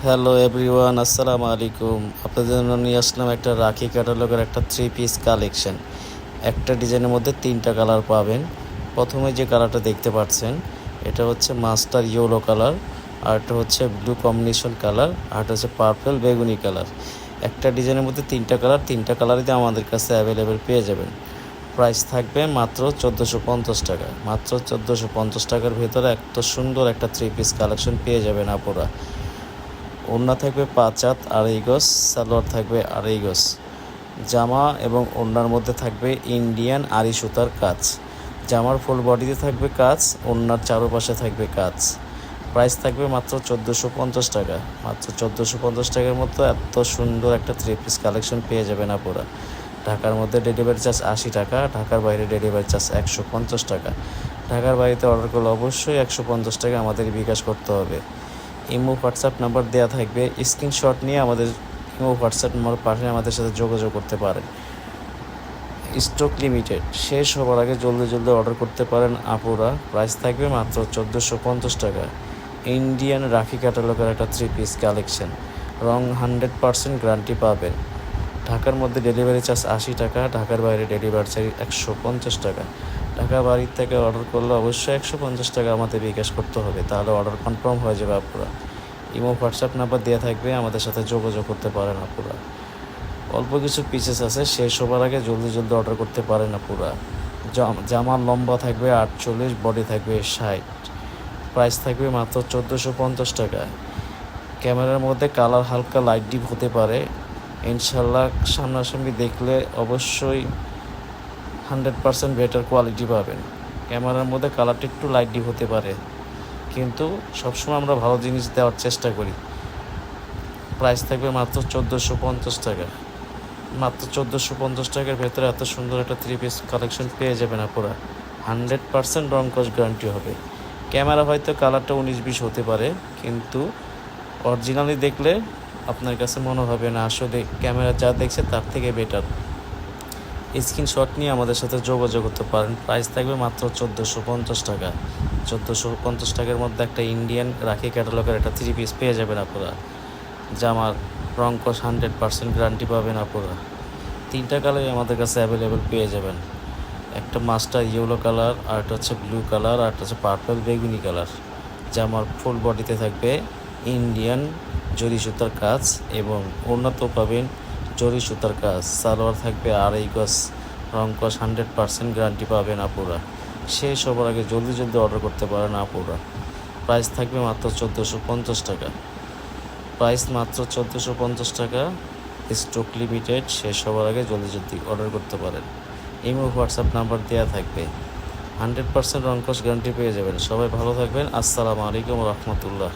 Hello everyone, আসসালামু আলাইকুম। আপনাদের জন্য নিয়ে আসলাম একটা রাখি ক্যাটালগের একটা 3 পিস কালেকশন। একটা ডিজাইনের মধ্যে 3টা কালার পাবেন। প্রথমে যে কালারটা দেখতে পাচ্ছেন এটা হচ্ছে মাস্টার ইয়েলো কালার, আর এটা হচ্ছে ব্লু কম্বিনেশন কালার, আর এটা হচ্ছে পার্পল বেগুনি কালার। একটা ডিজাইনের মধ্যে 3টা কালার, 3টা কালারই আমাদের কাছে অ্যাভেলেবেল পেয়ে যাবেন। প্রাইস থাকবে মাত্র 1450 টাকা। মাত্র 1450 টাকার ভেতরে এত সুন্দর একটা 3 পিস কালেকশন পেয়ে যাবেন আপুরা। ওড়না থাকবে 5 হাত 2.5 গজ, সালোয়ার থাকবে 2.5 গজ। জামা এবং ওড়নার মধ্যে থাকবে ইন্ডিয়ান আরি সুতার কাজ। জামার ফুল বডিতে থাকবে কাজ, ওড়নার চারপাশে থাকবে কাজ। প্রাইস থাকবে মাত্র 1450 টাকা। মাত্র 1450 টাকার মতো এত সুন্দর একটা 3 পিস কালেকশন পেয়ে যাবেন আপুরা। ঢাকার মধ্যে ডেলিভারি চার্জ 80 টাকা, ঢাকার বাইরে ডেলিভারি চার্জ 150 টাকা। ঢাকার বাইরেতে অর্ডার করলে অবশ্যই 150 টাকা আমাদের বিকাশ করতে হবে। ইমো হোয়াটসঅ্যাপ নাম্বার দেওয়া থাকবে, স্ক্রিনশট নিয়ে আমাদের ইমো হোয়াটসঅ্যাপ নাম্বার পাঠিয়ে আমাদের সাথে যোগাযোগ করতে পারেন। স্টক লিমিটেড, শেষ হবার আগে জলদি জলদি অর্ডার করতে পারেন আপুরা। প্রাইস থাকবে মাত্র 1450 টাকা। ইন্ডিয়ান রাখি ক্যাটালগের একটা 3 পিস কালেকশন, রং 100% গ্যারান্টি পাবেন। ঢাকার মধ্যে ডেলিভারি চার্জ 80 টাকা, ঢাকার বাইরে ডেলিভারি চার্জ 150 টাকা। ঢাকা বাড়ির থেকে অর্ডার করলে অবশ্যই 150 টাকা আমাদের বিকাশ করতে হবে, তাহলে অর্ডার কনফার্ম হয়ে যাবে আপুরা। ইমো হোয়াটসঅ্যাপ নাম্বার দেওয়া থাকবে, আমাদের সাথে যোগাযোগ করতে পারেন আপুরা। অল্প কিছু পিসেস আছে, শেষ হবার আগে জলদি জলদি অর্ডার করতে পারেন আপুরা। জামার লম্বা থাকবে 48, বডি থাকবে 60। প্রাইস থাকবে মাত্র 1450 টাকা। ক্যামেরার মধ্যে কালার হালকা লাইট ডিপ হতে পারে, ইনশাল্লাহ সামনাসামনি দেখলে অবশ্যই 100% বেটার কোয়ালিটি পাবেন। ক্যামেরার মধ্যে কালারটা একটু লাইট ডিপ হতে পারে, কিন্তু সবসময় আমরা ভালো জিনিস দেওয়ার চেষ্টা করি। প্রাইস থাকবে মাত্র 1450 টাকা। মাত্র 1450 টাকার ভেতরে এত সুন্দর একটা 3 পিস কালেকশন পেয়ে যাবেন আপুরা। 100% রং কস গ্যারান্টি হবে। ক্যামেরা হয়তো কালারটা 19-20 হতে পারে, কিন্তু অরিজিনালি দেখলে আপনার কাছে মনে হবে না আসলে ক্যামেরা যা দেখছে তার থেকে বেটার। স্ক্রিনশট নিয়ে আমাদের সাথে যোগাযোগ করতে পারেন। প্রাইস থাকবে মাত্র 1450 টাকা। 1450 টাকার মধ্যে একটা ইন্ডিয়ান রাখি ক্যাটালগের একটা 3 পিস পেয়ে যাবেন আপনারা। জামার রং কস 100% গ্যারান্টি পাবেন আপনারা। 3টা কালারই আমাদের কাছে অ্যাভেলেবেল পেয়ে যাবেন। একটা মাস্টার ইয়েলো কালার, আর একটা হচ্ছে ব্লু কালার, আর একটা হচ্ছে পার্পল বেগুনি কালার। জামার ফুল বডিতে থাকবে ইন্ডিয়ান জরি সুতার কাজ এবং ওড়নাতেও পাবেন জরি সুতার কাজ। সালোয়ার থাকবে 2.5 গজ, রং কস 100% গ্যারান্টি পাবেন আপুরা। শেষ হবার আগে জলদি জলদি অর্ডার করতে পারেন আপুরা। প্রাইস থাকবে মাত্র 1450 টাকা। প্রাইস মাত্র 1450 টাকা। স্টক লিমিটেড, শেষ হবার আগে জলদি জলদি অর্ডার করতে পারেন। ইমো হোয়াটসঅ্যাপ নাম্বার দেওয়া থাকবে। 100% রং কস গ্যারান্টি পেয়ে যাবেন। সবাই ভালো থাকবেন। আসসালামু আলাইকুম রহমতুল্লাহ।